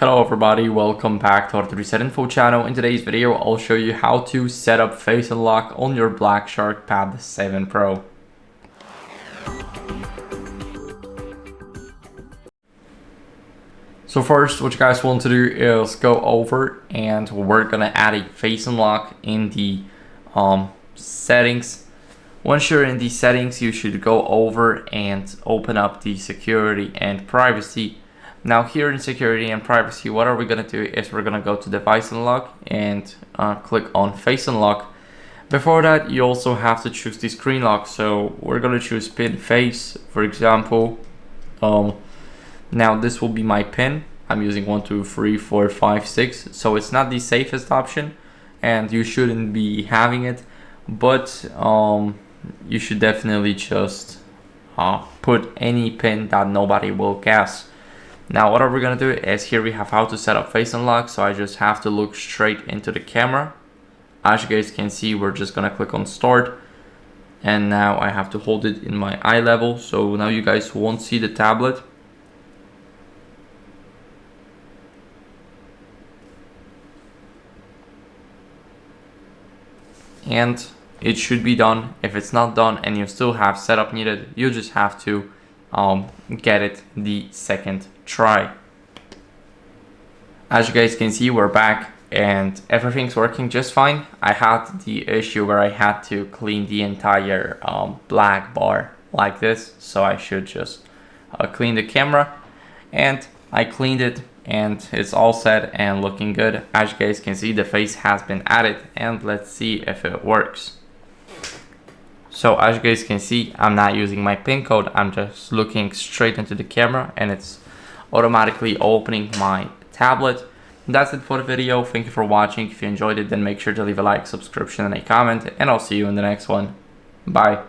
Hello everybody, welcome back to HardReset.Info channel. In today's video, I'll show you how to set up face unlock on your Black Shark Pad 7 Pro. So first, what you guys want to do is go over and we're gonna add a face unlock in the settings. Once you're in the settings, you should go over and open up the security and privacy. Now here in security and privacy, what are we gonna do is we're gonna go to device unlock and click on face unlock. Before that, you also have to choose the screen lock. So we're gonna choose pin face, for example. Now this will be my pin. I'm using 1, 2, 3, 4, 5, 6. So it's not the safest option and you shouldn't be having it, but you should definitely just put any pin that nobody will guess. Now what are we gonna do is here we have how to set up face unlock. So I just have to look straight into the camera. As you guys can see, we're just gonna click on start, and now I have to hold it in my eye level, so now you guys won't see the tablet. And it should be done. If it's not done and you still have setup needed, you just have to get it the second try. As you guys can see, we're back and everything's working just fine. I had the issue where I had to clean the entire black bar like this, so I should just clean the camera, and I cleaned it and it's all set and looking good. As you guys can see, the face has been added, and let's see if it works. So as you guys can see, I'm not using my pin code, I'm just looking straight into the camera and it's automatically opening my tablet. That's it for the video. Thank you for watching. If you enjoyed it, then make sure to leave a like, subscription, and a comment, and I'll see you in the next one. Bye.